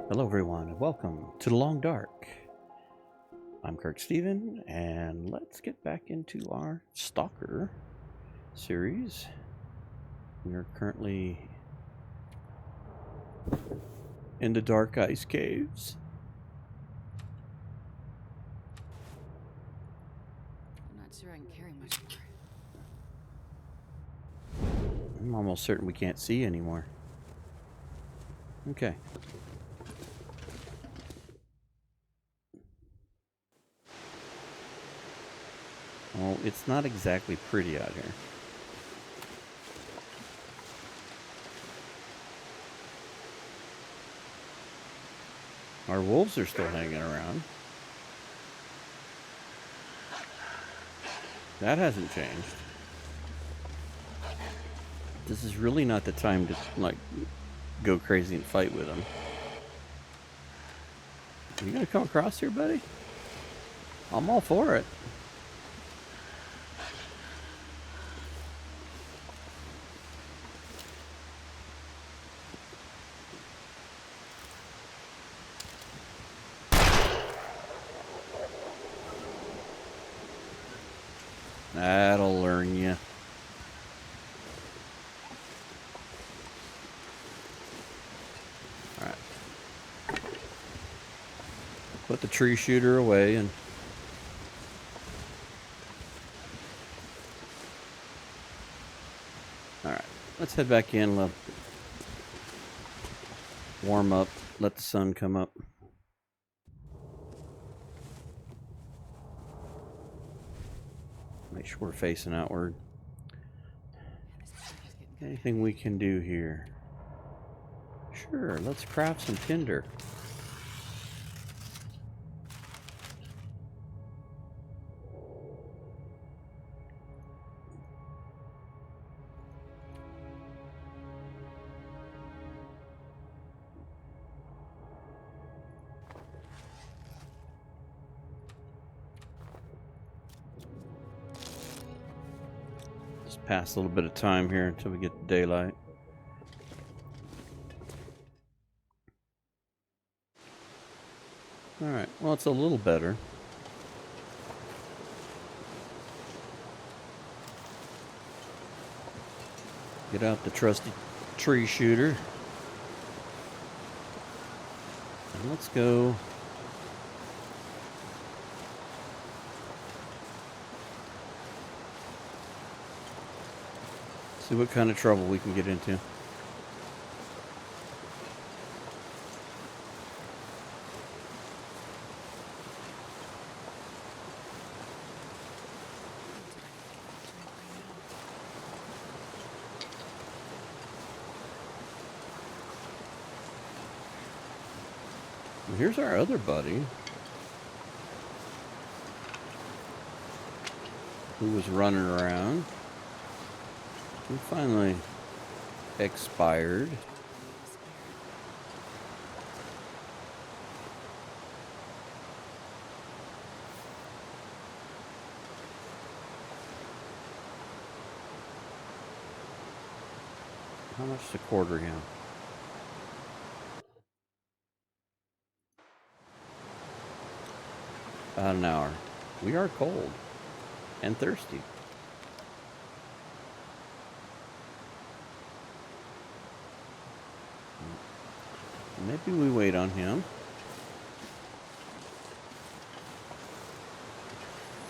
Hello everyone, and welcome to The Long Dark. I'm KirkSteven, and let's get back into our Stalker series. We are currently in the dark ice caves. I'm not sure I can carry much more. I'm almost certain we can't see anymore. Okay. Well, it's not exactly pretty out here. Our wolves are still hanging around. That hasn't changed. This is really not the time to, go crazy and fight with them. Are you gonna come across here, buddy? I'm all for it. That'll learn you. Alright. Put the tree shooter away and... Alright. Let's head back in. Warm up. Let the sun come up. Make sure we're facing outward. Anything we can do here? Sure, let's craft some tinder. Just pass a little bit of time here until we get to daylight. Alright, well, it's a little better. Get out the trusty tree shooter. And let's go. See what kind of trouble we can get into. Here's our other buddy who was running around. He finally expired. How much to quarter him? About an hour. We are cold and thirsty. Maybe we wait on him.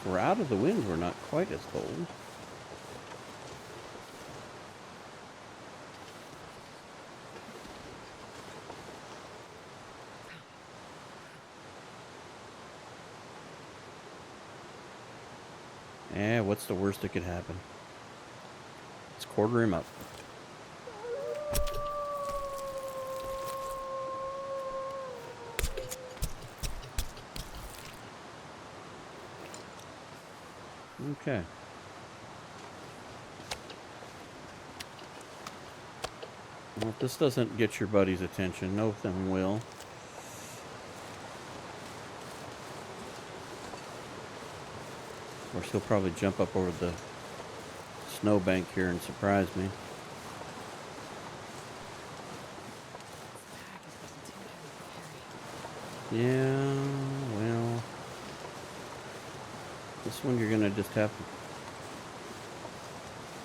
If we're out of the wind, we're not quite as cold. Eh, what's the worst that could happen? Let's quarter him up. Okay. Well, if this doesn't get your buddy's attention, nothing will. Of course, he'll probably jump up over the snowbank here and surprise me. Yeah, well, this one you're gonna just have to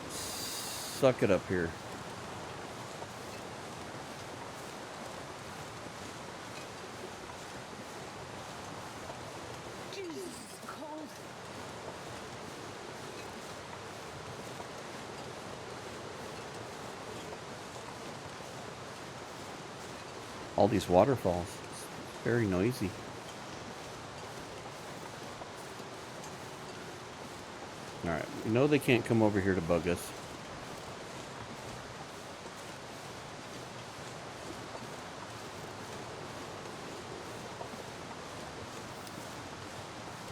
suck it up here. Jesus, it's cold. All these waterfalls. It's very noisy. Alright, we know they can't come over here to bug us.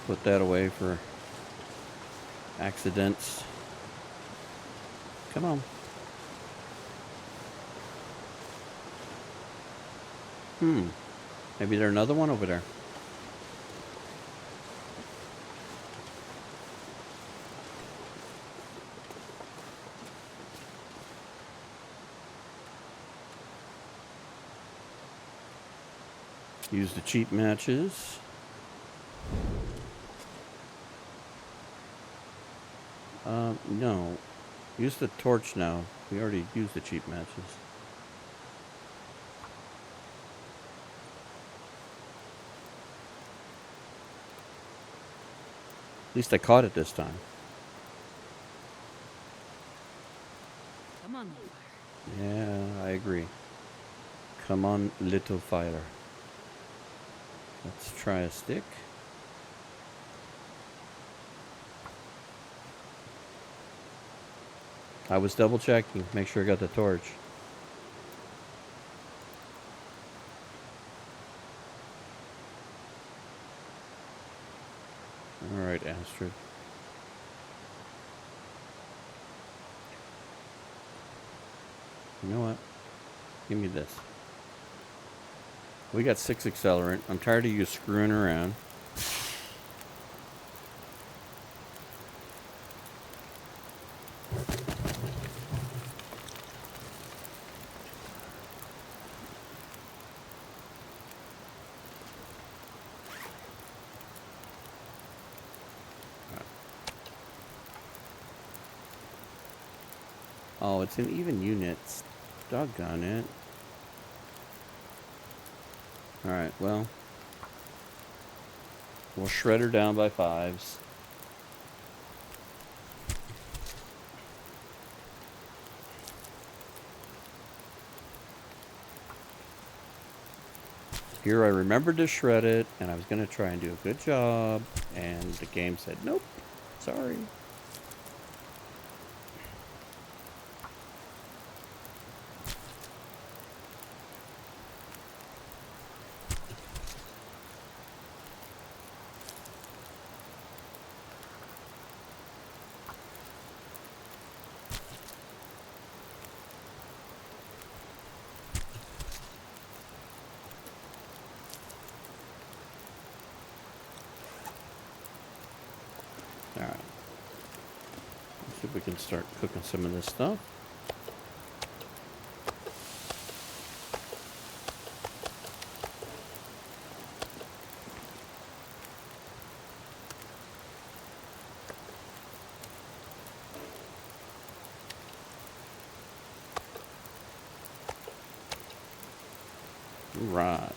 Put that away for accidents. Come on. Maybe there's another one over there. Use the cheap matches. No. Use the torch now. We already used the cheap matches. At least I caught it this time. Come on, little fire. Yeah, I agree. Come on, little fire. Let's try a stick. I was double checking. Make sure I got the torch. Alright, Astrid. You know what? Give me this. We got 6 accelerant. I'm tired of you screwing around. Oh, it's in even units. Doggone it. Alright, well. We'll shred her down by 5s. Here I remembered to shred it, and I was going to try and do a good job, and the game said, nope, sorry. Alright. Let's see if we can start cooking some of this stuff. Right.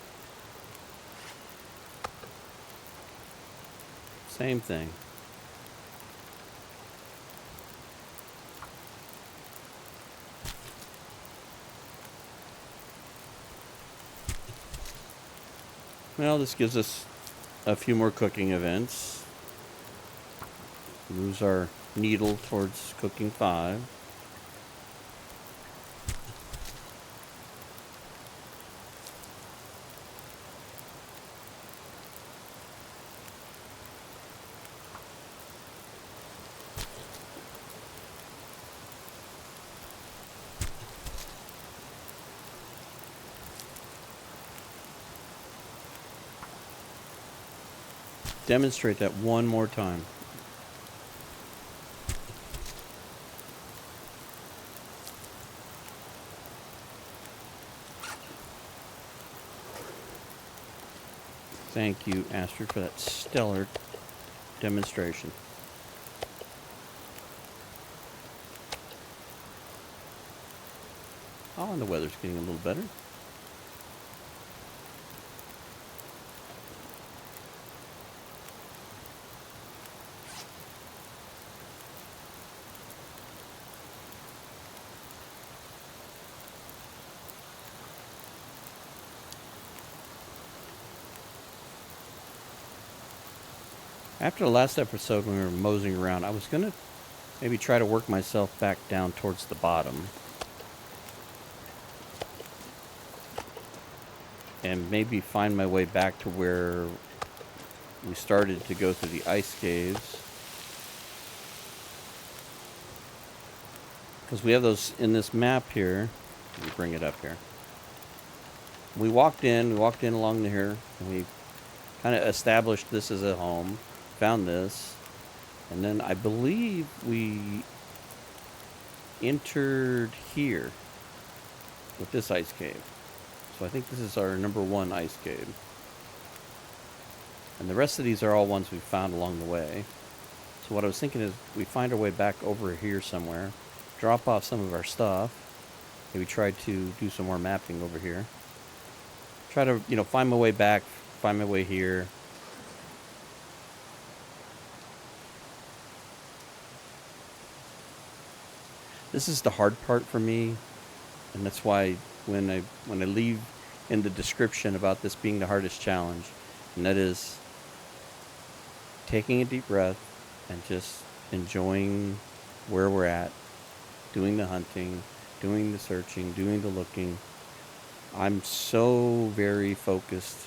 Same thing. Well, this gives us a few more cooking events. Moves our needle towards cooking 5. Demonstrate that one more time. Thank you, Astrid, for that stellar demonstration. Oh, and the weather's getting a little better. After the last episode when we were moseying around, I was going to maybe try to work myself back down towards the bottom. And maybe find my way back to where we started to go through the ice caves. Because we have those in this map here. Let me bring it up here. We walked in along here, and we kind of established this as a home. Found this. And then I believe we entered here with this ice cave. So I think this is our number 1 ice cave. And the rest of these are all ones we found along the way. So what I was thinking is we find our way back over here somewhere, drop off some of our stuff, maybe try to do some more mapping over here. Try to, find my way back, find my way here. This is the hard part for me, and that's why when I leave in the description about this being the hardest challenge, and that is taking a deep breath and just enjoying where we're at, doing the hunting, doing the searching, doing the looking. I'm so very focused,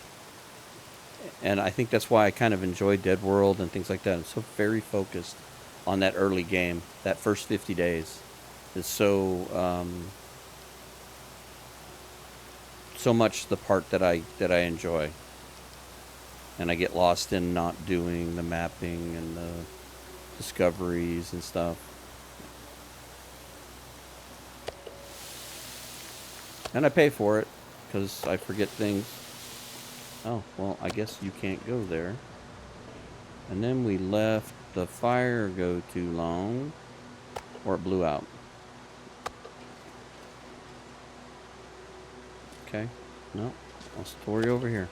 and I think that's why I kind of enjoy Dead World and things like that. I'm so very focused on that early game. That first 50 days is so so much the part that I enjoy, and I get lost in not doing the mapping and the discoveries and stuff. And I pay for it because I forget things. Oh, well, I guess you can't go there. And then we left the fire go too long, or it blew out. Okay, no, I'll story over here.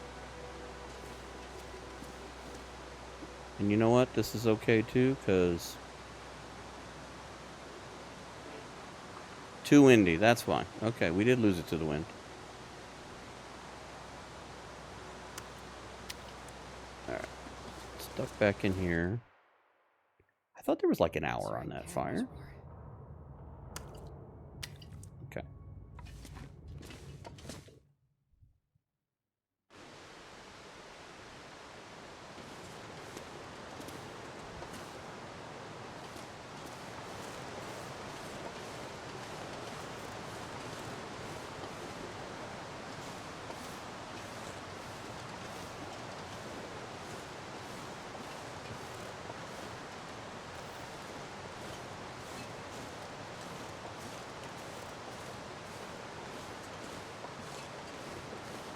And you know what? This is okay too, because too windy. That's fine. Okay, we did lose it to the wind. Alright, stuck back in here. I thought there was like an hour on that fire. Okay.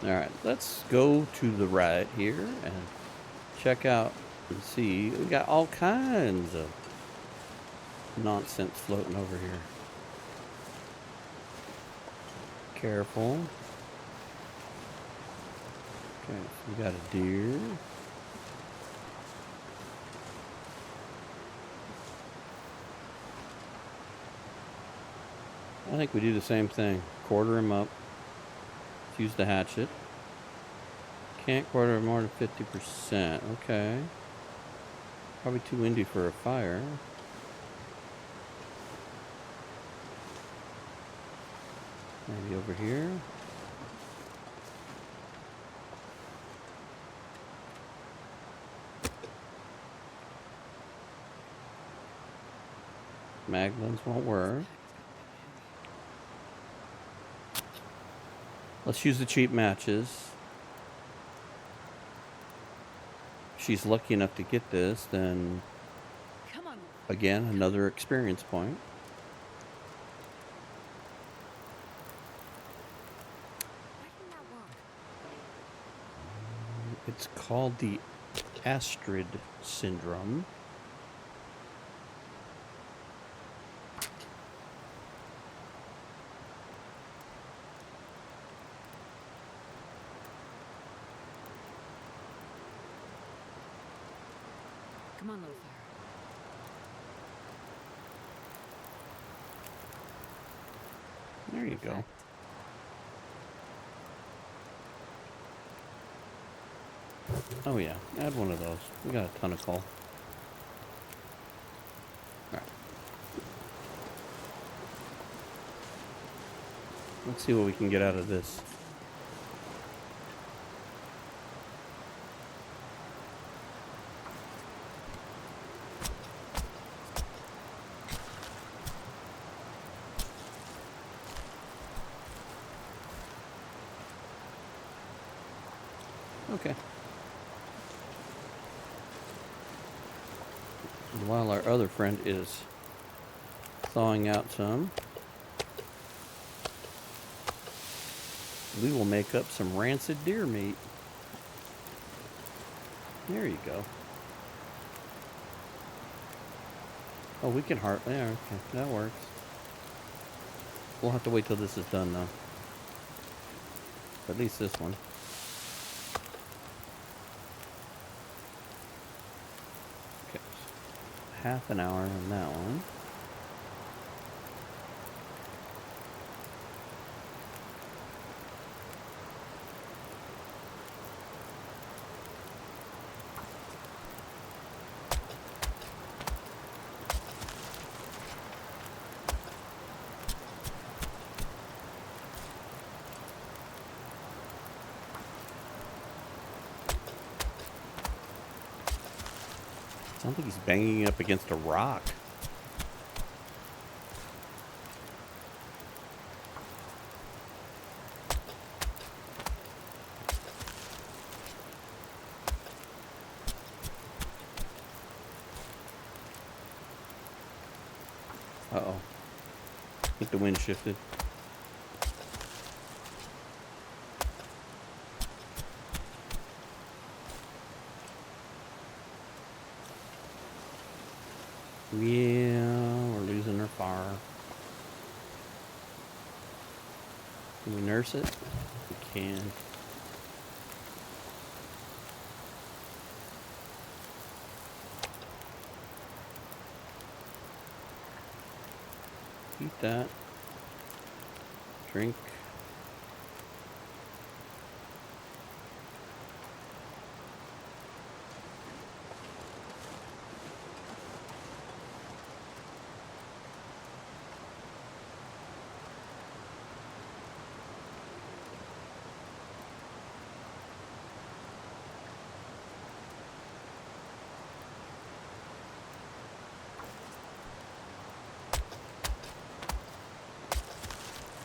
Alright, let's go to the right here and check out and see. We got all kinds of nonsense floating over here. Careful. Okay, so we got a deer. I think we do the same thing. Quarter him up. Use the hatchet. Can't quarter more than 50%. Okay. Probably too windy for a fire. Maybe over here. Maglins won't work. Let's use the cheap matches. If she's lucky enough to get this, then again, another experience point. It It's called the Astrid syndrome. Come on, little fire. There you go. Oh yeah, add one of those. We got a ton of coal. Alright. Let's see what we can get out of this. Okay. And while our other friend is thawing out some, we will make up some rancid deer meat. There you go. Oh, we can heart. Yeah, okay, that works. We'll have to wait till this is done, though. At least this one. Okay, so half an hour on that one. Sounds like he's banging up against a rock. Uh-oh. I think the wind shifted. Yeah, we're losing our fire. Can we nurse it? We can. Eat that. Drink.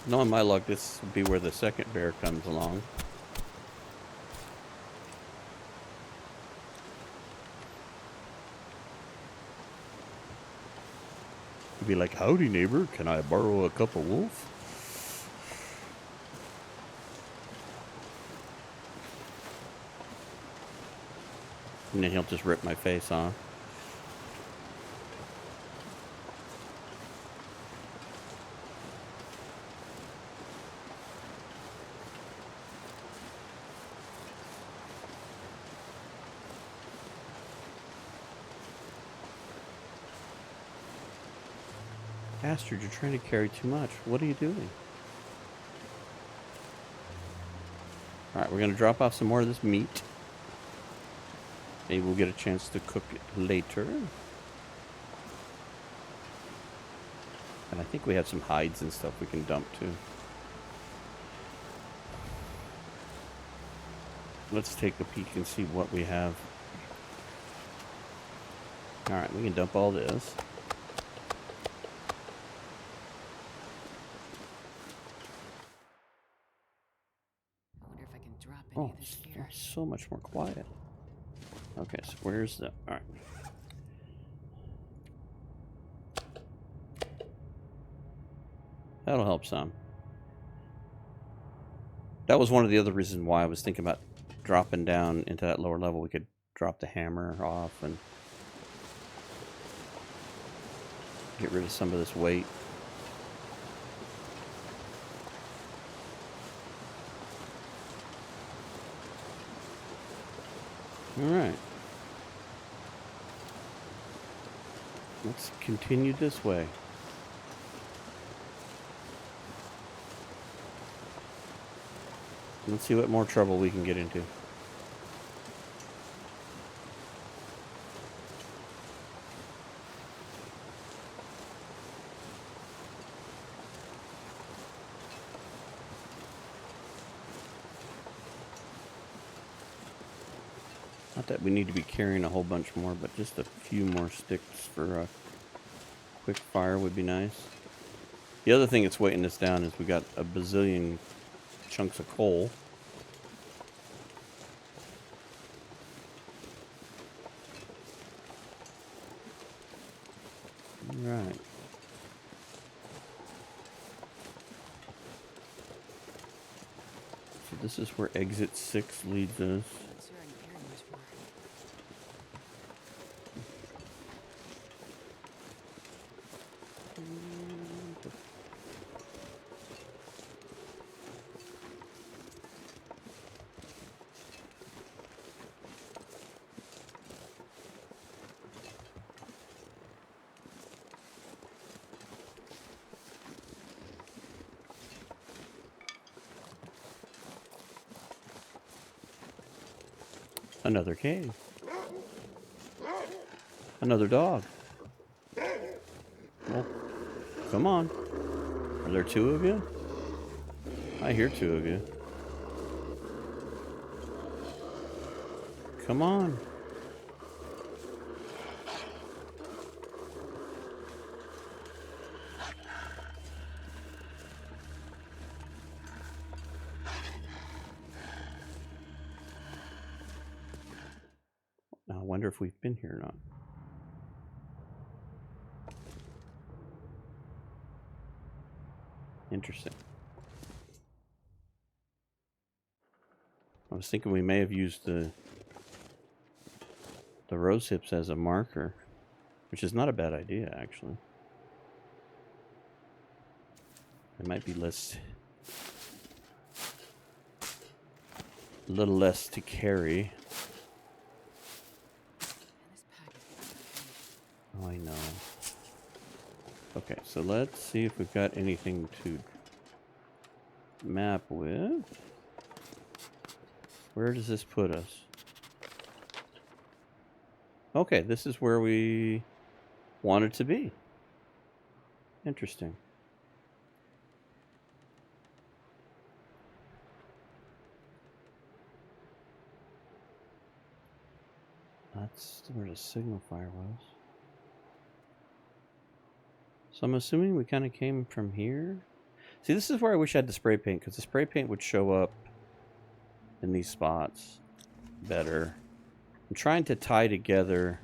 Knowing my luck, this would be where the second bear comes along. He'd be like, "Howdy, neighbor. Can I borrow a cup of wolf?" And then he'll just rip my face off. Astrid, you're trying to carry too much. What are you doing? Alright, we're going to drop off some more of this meat. Maybe we'll get a chance to cook it later. And I think we have some hides and stuff we can dump too. Let's take a peek and see what we have. Alright, we can dump all this. I wonder if I can drop any of this here. So much more quiet. Okay, so where's the... Alright. That'll help some. That was one of the other reasons why I was thinking about dropping down into that lower level, we could drop the hammer off and get rid of some of this weight. Alright. Let's continue this way. Let's see what more trouble we can get into. Not that we need to be carrying a whole bunch more, but just a few more sticks for a quick fire would be nice. The other thing that's weighting us down is we got a bazillion chunks of coal. Right. So this is where exit 6 leads us. Another cave. Another dog. Well, come on. Are there two of you? I hear two of you. Come on. Now, I wonder if we've been here or not. Interesting. I was thinking we may have used the rose hips as a marker, which is not a bad idea, actually. It might be a little less to carry. Oh, I know. Okay, so let's see if we've got anything to map with. Where does this put us? Okay, this is where we wanted to be. Interesting. That's where the signal fire was. So I'm assuming we kind of came from here. See, this is where I wish I had the spray paint, because the spray paint would show up in these spots better. I'm trying to tie together.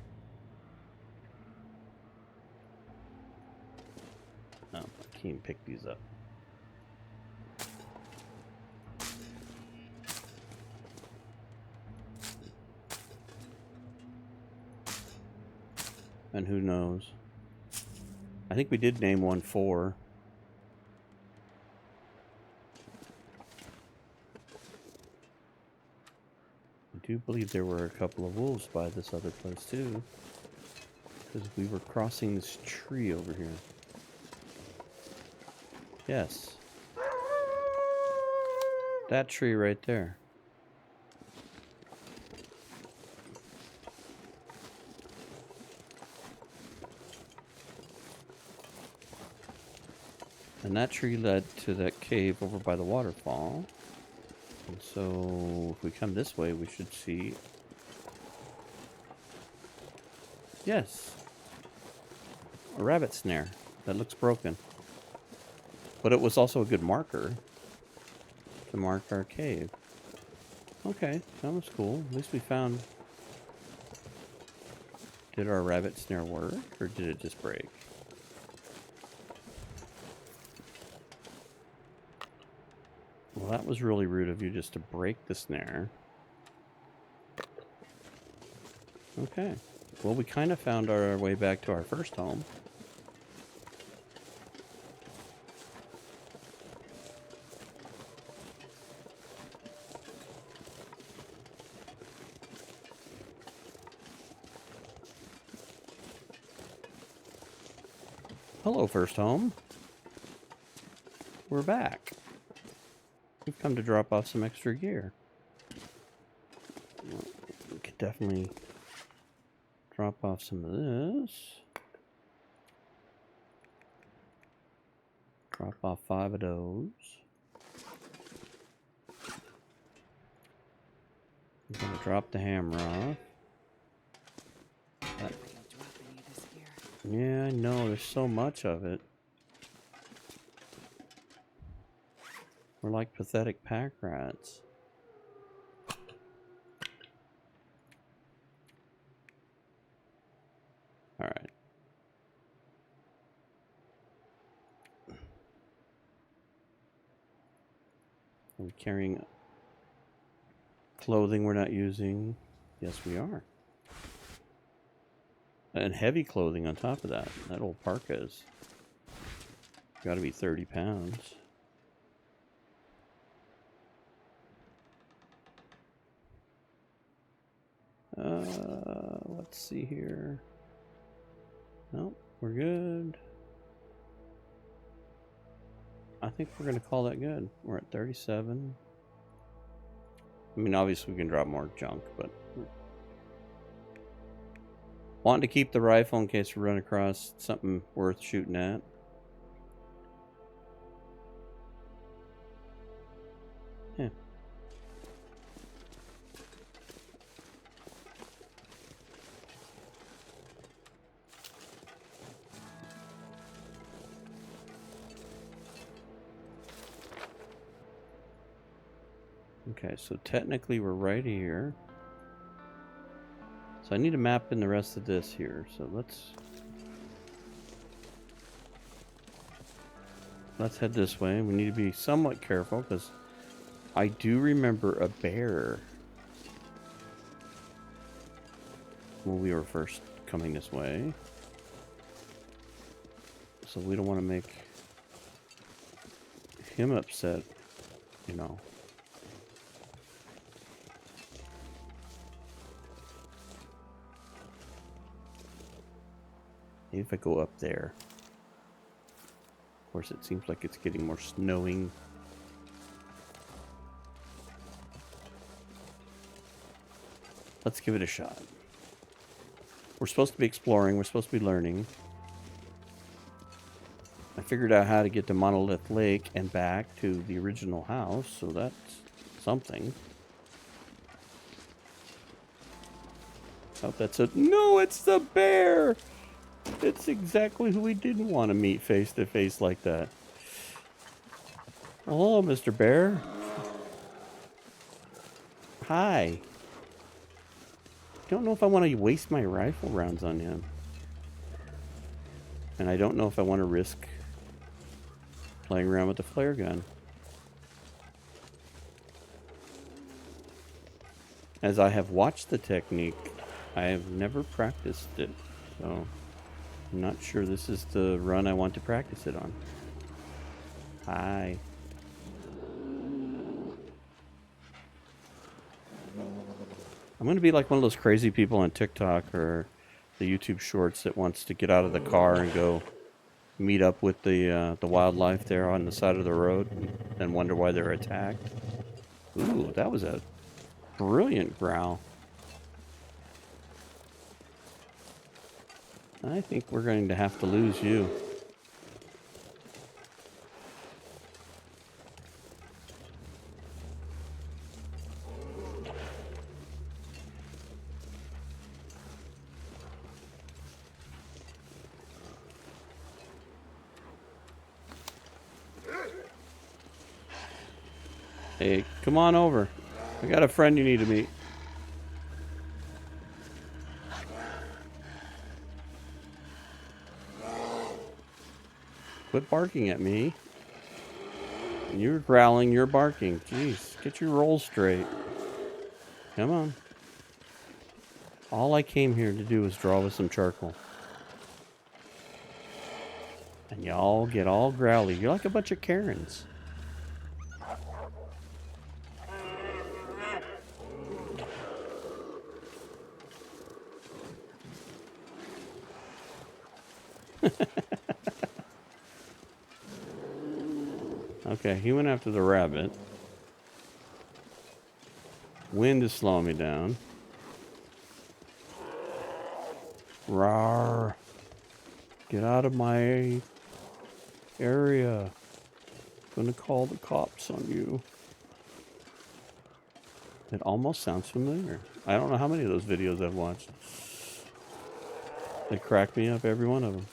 Oh, I can't even pick these up. And who knows? I think we did name one 4. I do believe there were a couple of wolves by this other place too, because we were crossing this tree over here. Yes. That tree right there. And that tree led to that cave over by the waterfall. And so if we come this way, we should see... Yes. A rabbit snare that looks broken. But it was also a good marker to mark our cave. Okay, that was cool. At least we found... Did our rabbit snare work, or did it just break? Well, that was really rude of you just to break the snare. Okay. Well, we kind of found our way back to our first home. Hello, first home. We're back. We've come to drop off some extra gear. We could definitely drop off some of this. Drop off 5 of those. I'm gonna drop the hammer off. Yeah, I know, there's so much of it. We're like pathetic pack rats. Alright. Are we carrying clothing we're not using? Yes, we are. And heavy clothing on top of that. That old parka's got to be 30 pounds. Let's see here. Nope, we're good. I think we're going to call that good. We're at 37. I mean, obviously we can drop more junk, but wanting to keep the rifle in case we run across something worth shooting at. Yeah. Okay, so technically we're right here. So I need to map in the rest of this here. So let's head this way. We need to be somewhat careful because I do remember a bear when we were first coming this way. So we don't want to make him upset, you know. Maybe if I go up there. Of course, it seems like it's getting more snowing. Let's give it a shot. We're supposed to be exploring. We're supposed to be learning. I figured out how to get to Monolith Lake and back to the original house, so that's something. Oh, that's a... No, it's the bear! It's exactly who we didn't want to meet face to face like that. Hello, Mr. Bear. Hi. Don't know if I want to waste my rifle rounds on him. And I don't know if I want to risk playing around with the flare gun. As I have watched the technique, I have never practiced it, so I'm not sure this is the run I want to practice it on. Hi. I'm going to be like one of those crazy people on TikTok or the YouTube shorts that wants to get out of the car and go meet up with the wildlife there on the side of the road and wonder why they're attacked. Ooh, that was a brilliant growl. I think we're going to have to lose you. Hey, come on over. I got a friend you need to meet. Quit barking at me. You're growling, you're barking. Jeez, get your roll straight. Come on. All I came here to do was draw with some charcoal. And y'all get all growly. You're like a bunch of Karens. Okay, he went after the rabbit. Wind is slowing me down. Rawr. Get out of my area. Gonna call the cops on you. It almost sounds familiar. I don't know how many of those videos I've watched. They crack me up, every one of them.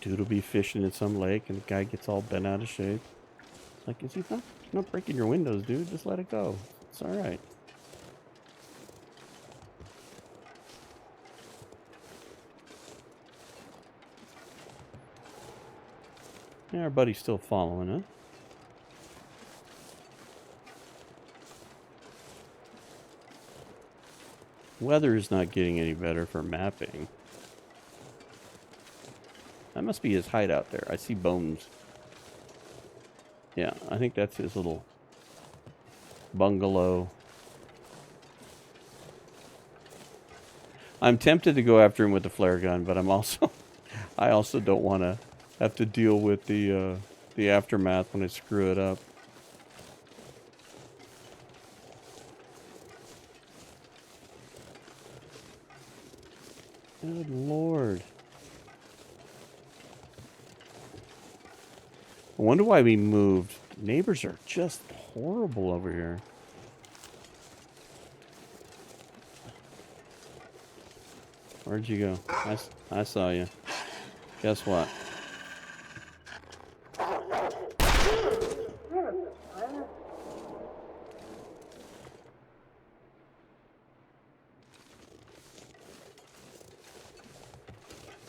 Dude will be fishing in some lake and the guy gets all bent out of shape. Like, is he not breaking your windows, dude? Just let it go. It's alright. Yeah, our buddy's still following us. Weather is not getting any better for mapping. That must be his hideout there. I see bones. Yeah, I think that's his little bungalow. I'm tempted to go after him with the flare gun, but I also don't want to have to deal with the aftermath when I screw it up. Good Lord. I wonder why we moved. Neighbors are just horrible over here. Where'd you go? I saw you. Guess what?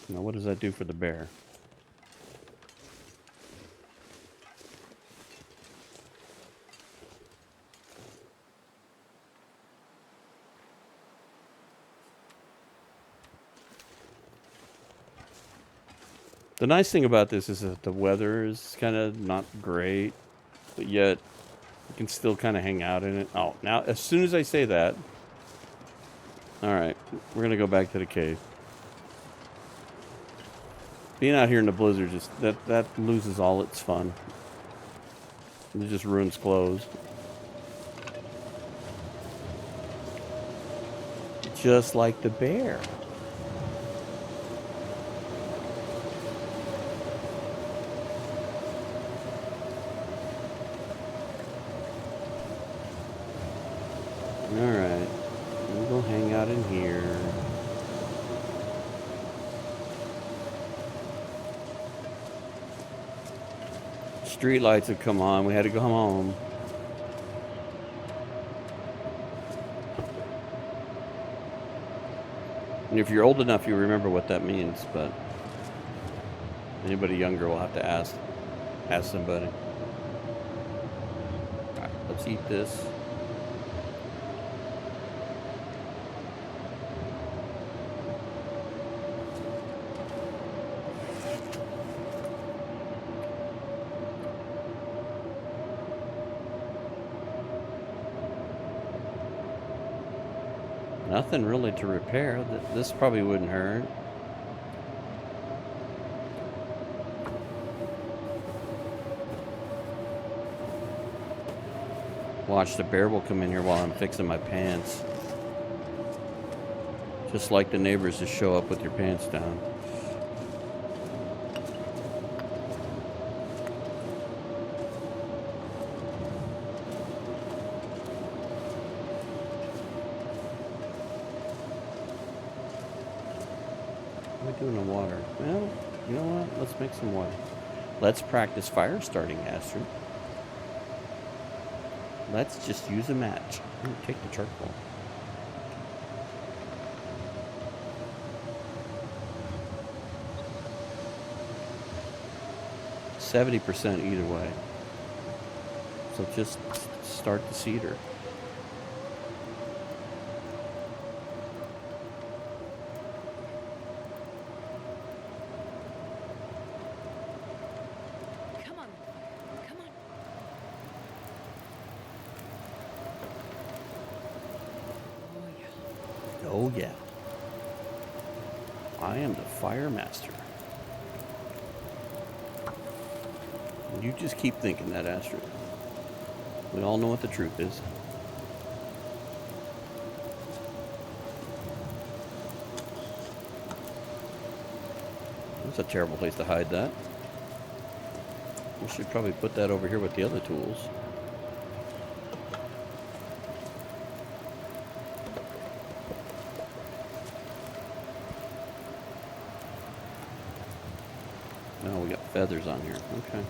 Now, what does that do for the bear? The nice thing about this is that the weather is kind of not great, but yet you can still kind of hang out in it. Oh, now as soon as I say that, all right, we're gonna go back to the cave. Being out here in the blizzard just that loses all its fun. It just ruins clothes. Just like the bear. Alright, we'll go hang out in here. Street lights have come on, we had to go home. And if you're old enough, you remember what that means, but anybody younger will have to ask somebody. Alright, let's eat this. Nothing really to repair. This probably wouldn't hurt. Watch, the bear will come in here while I'm fixing my pants. Just like the neighbors just show up with your pants down. What are we doing in water? Well, you know what? Let's make some water. Let's practice fire starting, Astrid. Let's just use a match. Take the charcoal. 70% either way. So just start the cedar. Come on. Come on. Oh, yeah. Oh yeah. I am the fire master. And you just keep thinking that, Astrid. We all know what the truth is. That's a terrible place to hide that. We should probably put that over here with the other tools. No, we got feathers on here. Okay.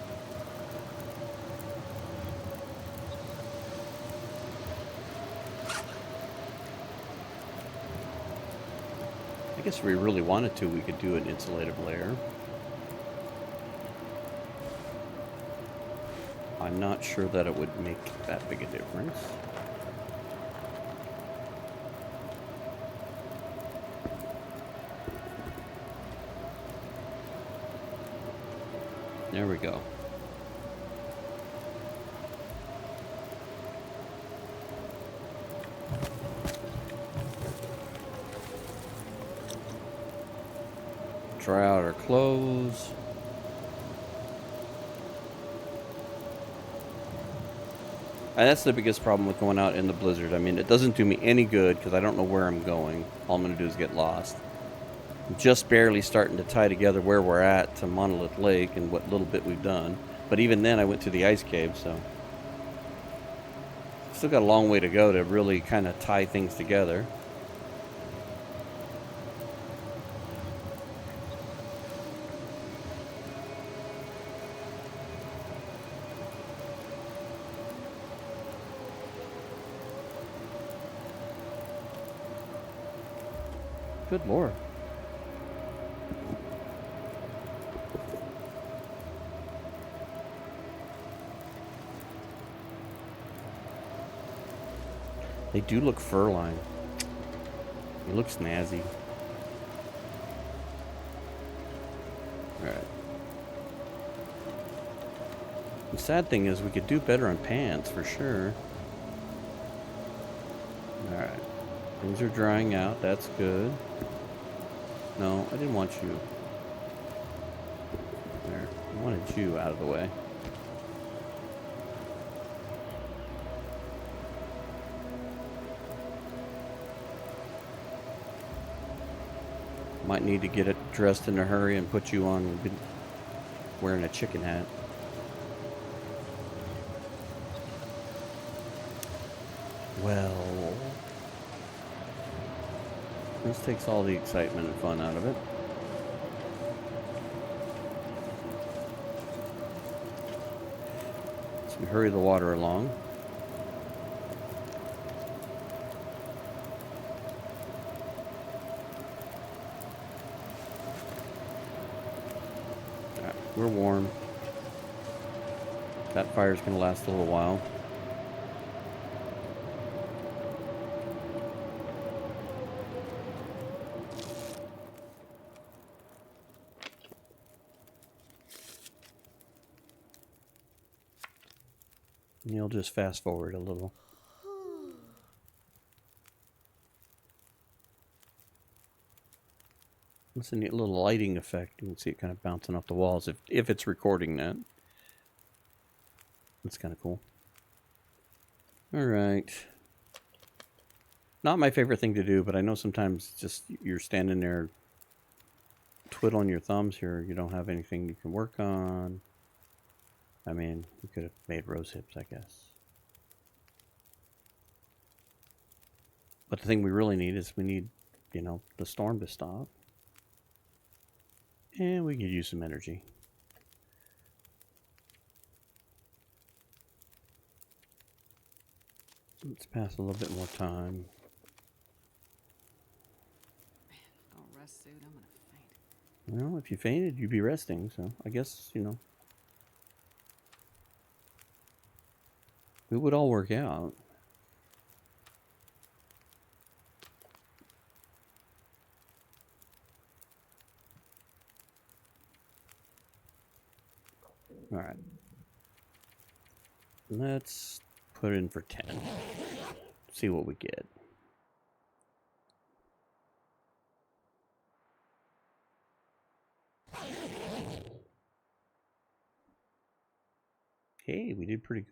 I guess if we really wanted to, we could do an insulative layer. I'm not sure that it would make that big a difference. There we go. Try out our clothes. And that's the biggest problem with going out in the blizzard. I mean, it doesn't do me any good because I don't know where I'm going. All I'm going to do is get lost. I'm just barely starting to tie together where we're at to Monolith Lake and what little bit we've done. But even then, I went to the ice cave, so still got a long way to go to really kind of tie things together. Good Lord. They do look fur-lined. It looks snazzy. Alright. The sad thing is we could do better on pants for sure. Alright. Things are drying out. That's good. No, I didn't want you. There. I wanted you out of the way. Might need to get it dressed in a hurry and put you on wearing a chicken hat. Well, this takes all the excitement and fun out of it. So we hurry the water along. Alright, we're warm. That fire's gonna last a little while. And you'll just fast forward a little. It's a neat little lighting effect. You can see it kind of bouncing off the walls if it's recording that. That's kind of cool. All right. Not my favorite thing to do, but I know sometimes just you're standing there twiddling your thumbs here. You don't have anything you can work on. I mean, you could have made rose hips, I guess. But the thing we really need is we need, you know, the storm to stop. And we could use some energy. Let's pass a little bit more time. Man, I'll rest soon. I'm gonna faint. Well, if you fainted, you'd be resting. So I guess, you know, it would all work out. All right. Let's put in for 10. See what we get. Hey, we did pretty good.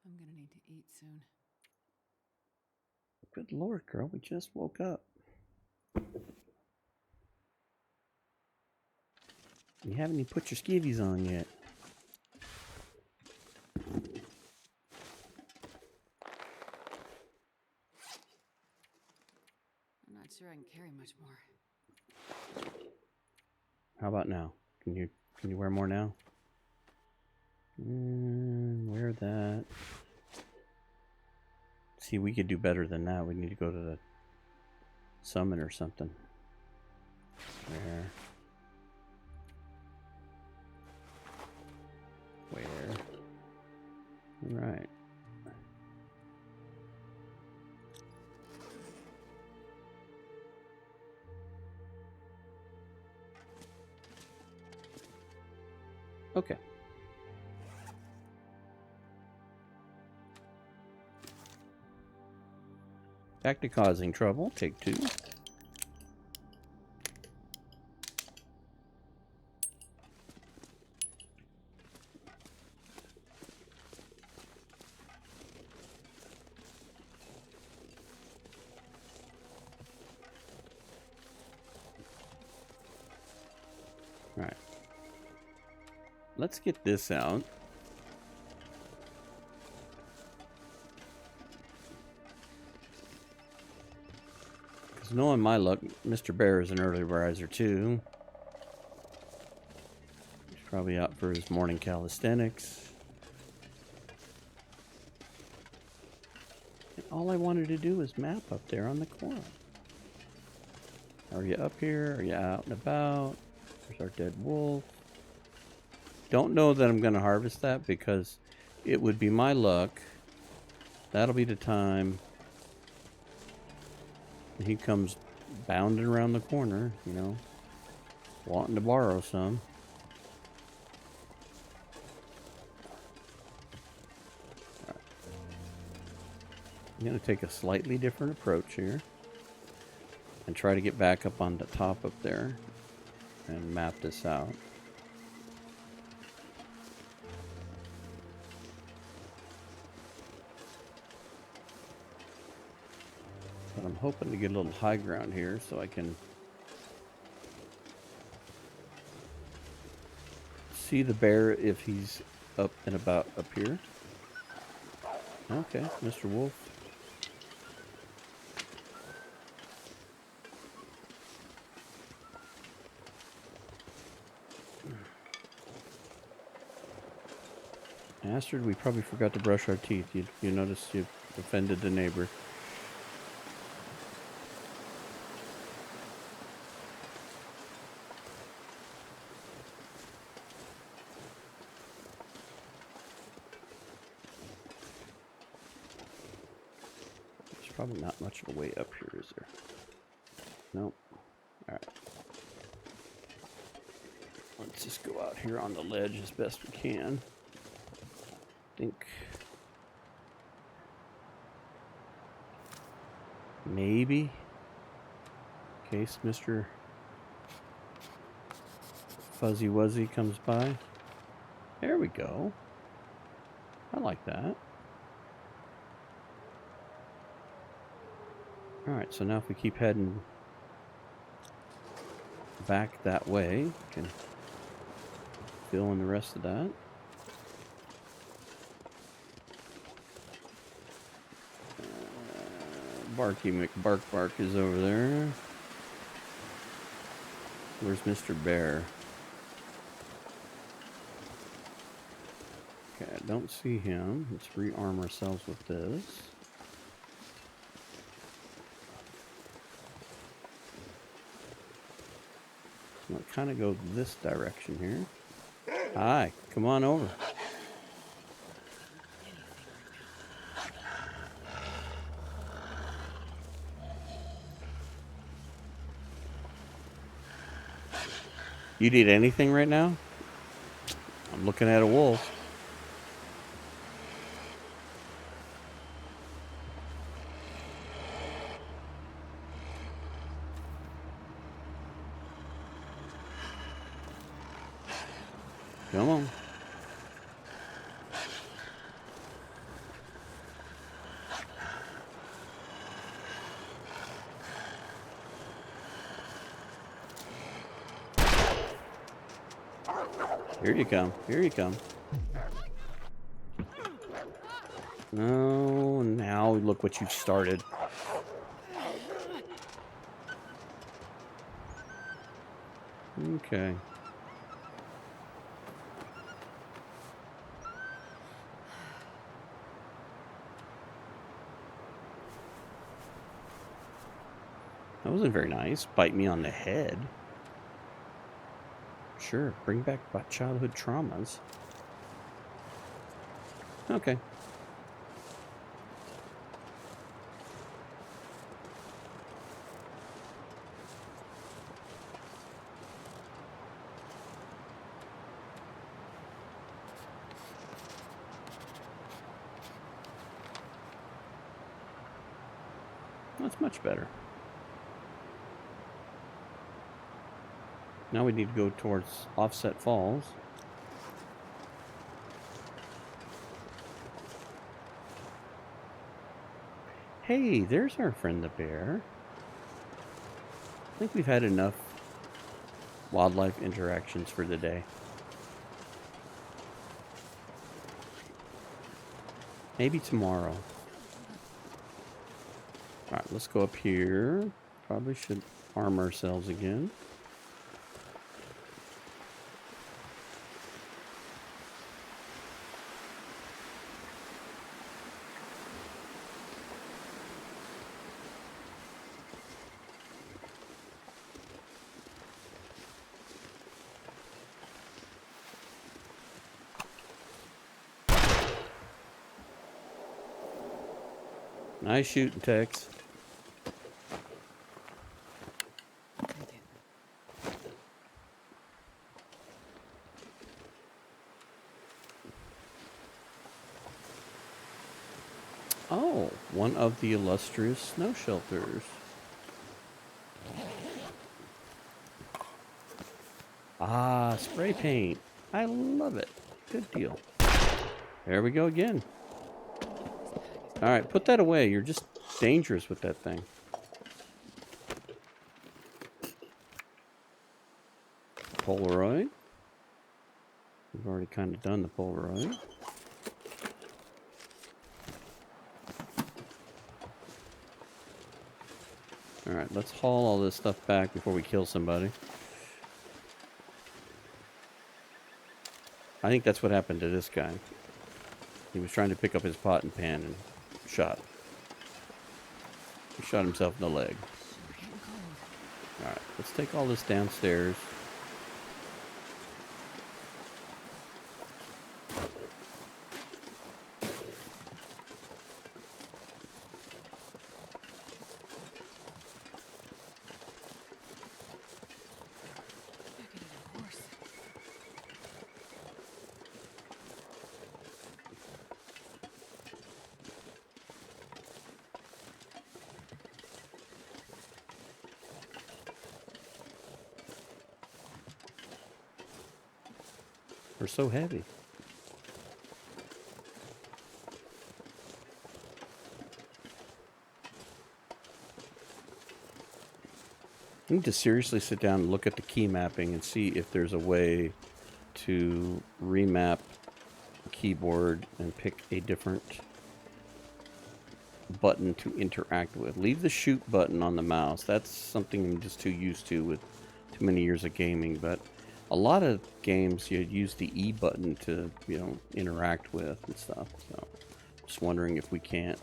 I'm gonna need to eat soon. Good Lord, girl, we just woke up. You haven't even put your skivvies on yet. I'm not sure I can carry much more. How about now? Can you wear more now? Wear that. See, we could do better than that. We need to go to the summit or something. Where? Right. Okay. Back to causing trouble. Take 2. All right. Let's get this out. Because knowing my luck, Mr. Bear is an early riser too. He's probably out for his morning calisthenics. And all I wanted to do was map up there on the corner. Are you up here? Are you out and about? There's our dead wolf. Don't know that I'm going to harvest that because it would be my luck. That'll be the time he comes bounding around the corner, you know, wanting to borrow some. Right. I'm going to take a slightly different approach here and try to get back up on the top up there and map this out. But I'm hoping to get a little high ground here so I can see the bear if he's up and about up here. Okay, Mr. Wolf. Astrid, we probably forgot to brush our teeth. You notice you offended the neighbor. There's probably not much of a way up here, is there? Nope. Alright. Let's just go out here on the ledge as best we can. Think maybe in case Mr. Fuzzy Wuzzy comes by. There we go. I like that. Alright, so now if we keep heading back that way, we can fill in the rest of that. Barky McBark is over there. Where's Mr. Bear? Okay, I don't see him. Let's rearm ourselves with this. kind of go this direction here. Hi, come on over. You need anything right now? I'm looking at a wolf. Come on. Here you come. Here you come. No, now look what you started. Okay. That wasn't very nice. Bite me on the head. Sure, bring back childhood traumas. Okay. That's much better. Now we need to go towards Offset Falls. Hey, there's our friend the bear. I think we've had enough wildlife interactions for the day. Maybe tomorrow. Alright, let's go up here. Probably should arm ourselves again. Nice shooting, Tex. Oh, one of the illustrious snow shelters. Ah, spray paint. I love it. Good deal. There we go again. Alright, put that away. You're just dangerous with that thing. Polaroid. We've already kind of done the Polaroid. Alright, let's haul all this stuff back before we kill somebody. I think that's what happened to this guy. He was trying to pick up his pot and pan and shot. He shot himself in the leg. Alright, let's take all this downstairs. They're so heavy. I need to seriously sit down and look at the key mapping and see if there's a way to remap the keyboard and pick a different button to interact with. Leave the shoot button on the mouse. That's something I'm just too used to with too many years of gaming, but a lot of games you use the E button to, interact with and stuff. So just wondering if we can't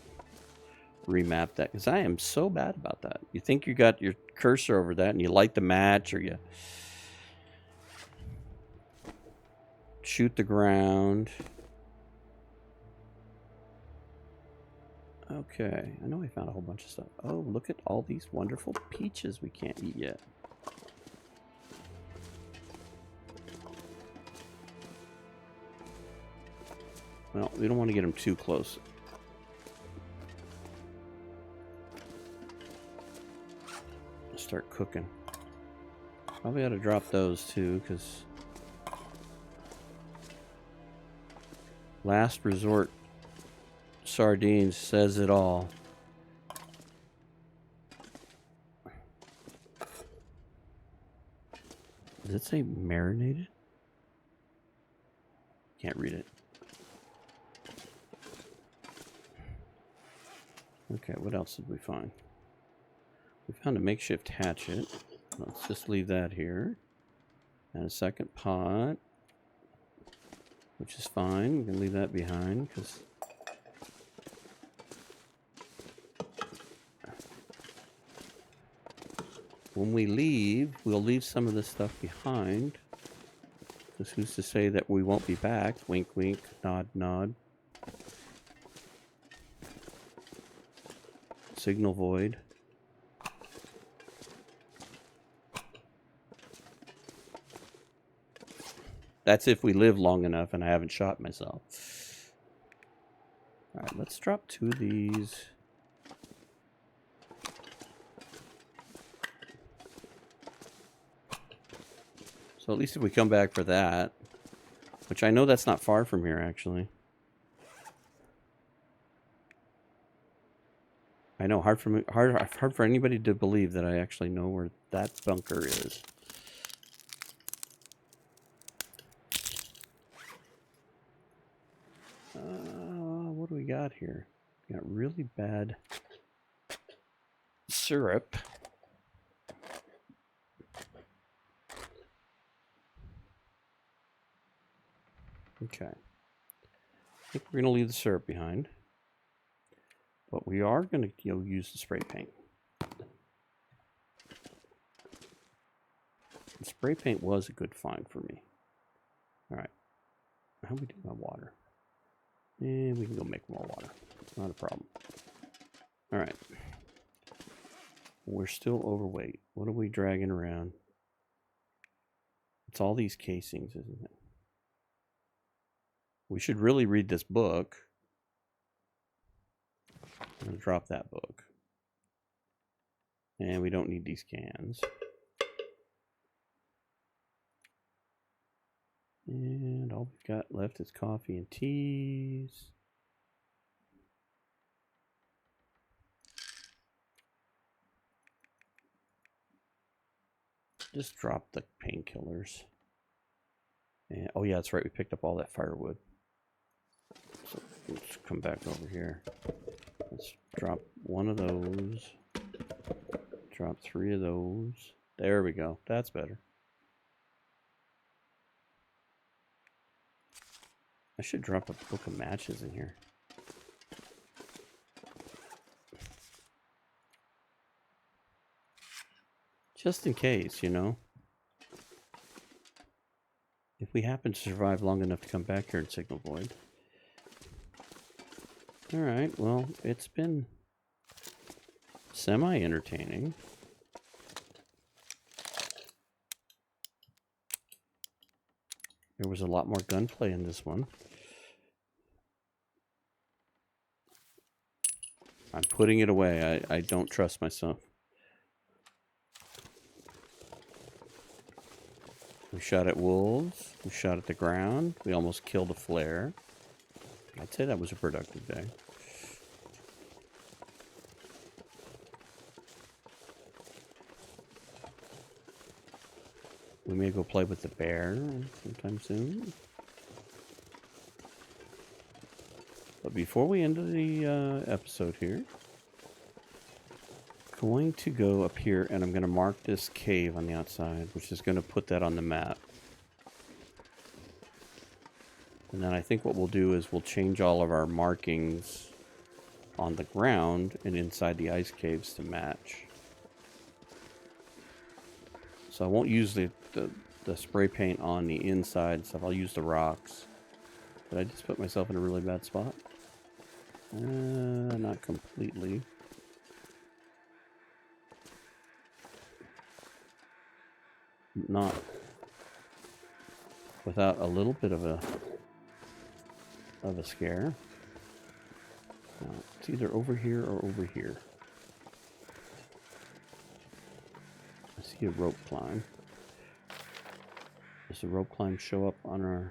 remap that, because I am so bad about that. You think you got your cursor over that and you light the match, or you shoot the ground. Okay, I know I found a whole bunch of stuff. Oh, look at all these wonderful peaches we can't eat yet. Well, we don't want to get them too close. Start cooking. Probably ought to drop those too, because last resort sardines says it all. Does it say marinated? Can't read it. Okay, what else did we find? We found a makeshift hatchet. Let's just leave that here. And a second pot, which is fine. We can leave that behind because when we leave, we'll leave some of this stuff behind. Because who's to say that we won't be back? Wink, wink, nod, nod. Signal void. That's if we live long enough and I haven't shot myself. Alright, let's drop 2 of these. So at least if we come back for that, which I know that's not far from here actually. I know, hard for anybody to believe that I actually know where that bunker is. What do we got here? We got really bad syrup. Okay. I think we're going to leave the syrup behind. But we are going to use the spray paint. The spray paint was a good find for me. Alright. How do we do my water? And we can go make more water. Not a problem. Alright. We're still overweight. What are we dragging around? It's all these casings, isn't it? We should really read this book. I'm going to drop that book. And we don't need these cans. And all we've got left is coffee and teas. Just drop the painkillers. And oh yeah, that's right, we picked up all that firewood. So let's come back over here. Let's drop 1 of those. Drop 3 of those. There we go. That's better. I should drop a book of matches in here. Just in case, you know. If we happen to survive long enough to come back here and signal void. Alright, well, it's been semi-entertaining. There was a lot more gunplay in this one. I'm putting it away. I don't trust myself. We shot at wolves. We shot at the ground. We almost killed a flare. I'd say that was a productive day. We may go play with the bear sometime soon. But before we end the episode here, I'm going to go up here and I'm going to mark this cave on the outside, which is going to put that on the map. And then I think what we'll do is we'll change all of our markings on the ground and inside the ice caves to match. So I won't use the the spray paint on the inside stuff. I'll use the rocks. Did I just put myself in a really bad spot? Not completely. Not without a little bit of a scare. Now, it's either over here or over here. I see a rope climb. Does the rope climb show up on our...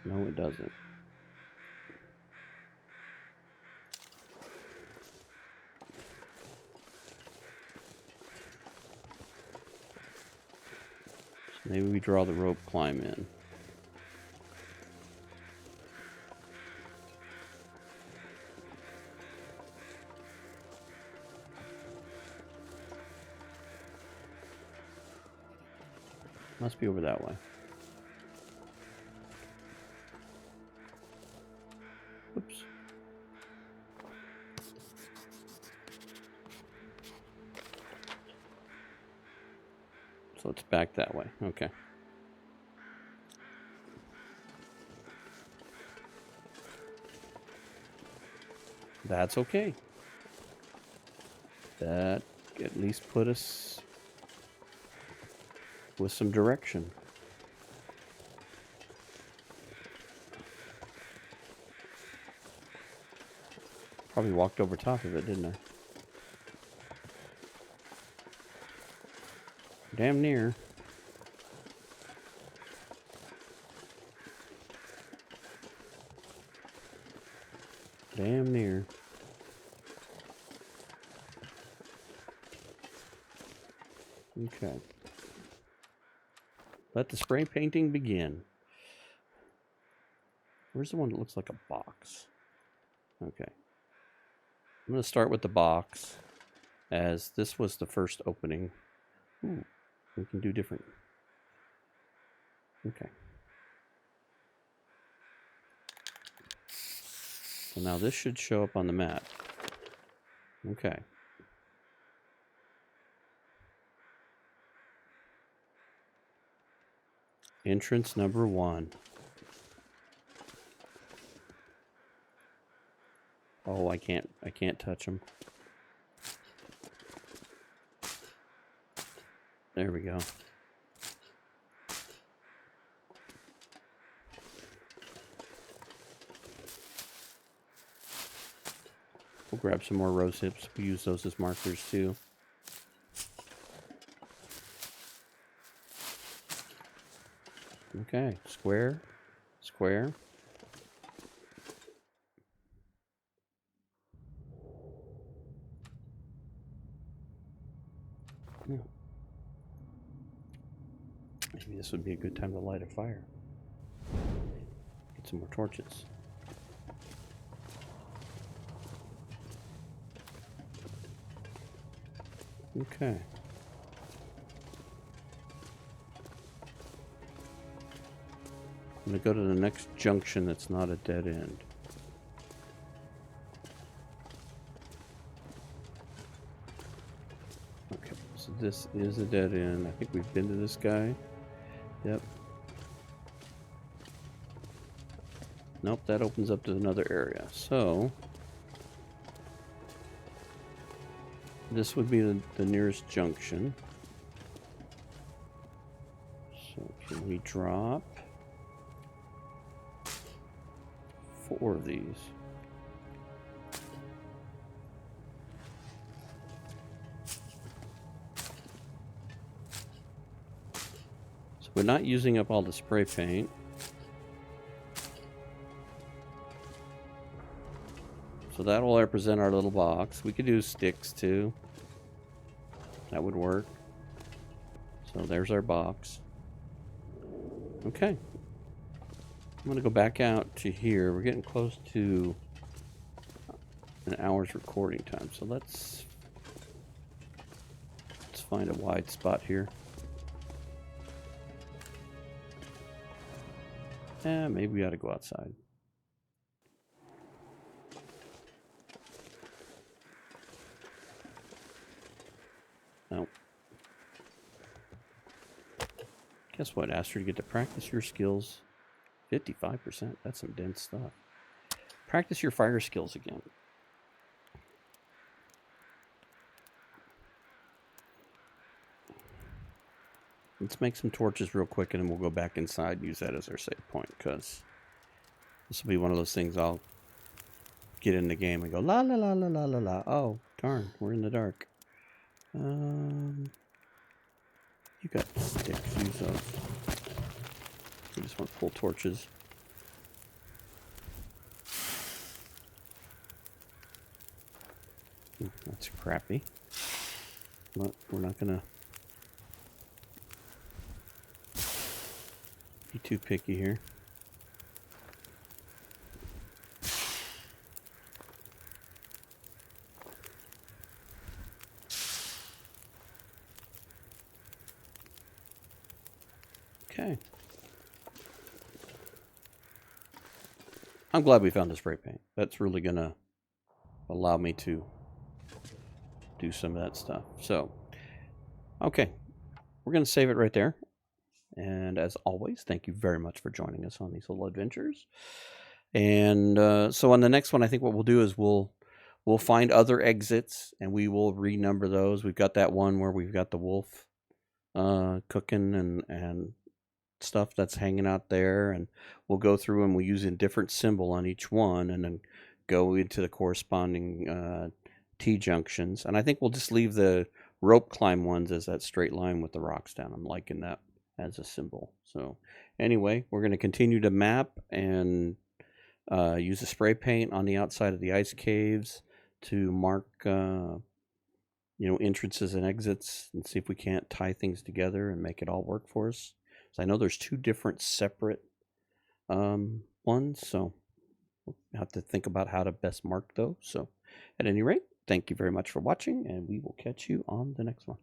No, it doesn't. So maybe we draw the rope climb in. Must be over that way. Oops. So it's back that way. Okay. That's okay. That at least put us with some direction. Probably walked over top of it, didn't I? Damn near. Damn near. Okay. Let the spray painting begin. Where's the one that looks like a box? Okay. I'm going to start with the box, as this was the first opening. Ooh, we can do different. Okay. So now this should show up on the map. Okay. Entrance number 1. Oh, I can't touch them. There we go. We'll grab some more rose hips. We use those as markers too. Okay, square, square. Maybe this would be a good time to light a fire. Get some more torches. Okay. I'm going to go to the next junction that's not a dead end. Okay, so this is a dead end. I think we've been to this guy. Yep. Nope, that opens up to another area. So this would be the nearest junction. So can we drop 4 of these? So we're not using up all the spray paint. So that will represent our little box. We could do sticks too. That would work. So there's our box. Okay. I'm going to go back out to here. We're getting close to an hour's recording time. So let's find a wide spot here. Maybe we ought to go outside. No, Guess what, Astrid? You get to practice your skills. 55%. That's some dense stuff. Practice your fire skills again. Let's make some torches real quick, and then we'll go back inside and use that as our save point, because this will be one of those things I'll get in the game and go, la la la la la la la. Oh, darn, we're in the dark. You got sticks, use those. We just want to pull torches. That's crappy. But we're not gonna be too picky here. Okay. I'm glad we found the spray paint. That's really gonna allow me to do some of that stuff. So, okay. We're gonna save it right there. And as always, thank you very much for joining us on these little adventures. And so on the next one, I think what we'll do is we'll find other exits and we will renumber those. We've got that one where we've got the wolf cooking and stuff that's hanging out there, and we'll go through and we'll use a different symbol on each one and then go into the corresponding T-junctions. And I think we'll just leave the rope climb ones as that straight line with the rocks down. I'm liking that as a symbol. So anyway, we're going to continue to map and use a spray paint on the outside of the ice caves to mark entrances and exits, and see if we can't tie things together and make it all work for us. So I know there's two different separate ones, so we'll have to think about how to best mark those. So at any rate, thank you very much for watching, and we will catch you on the next one.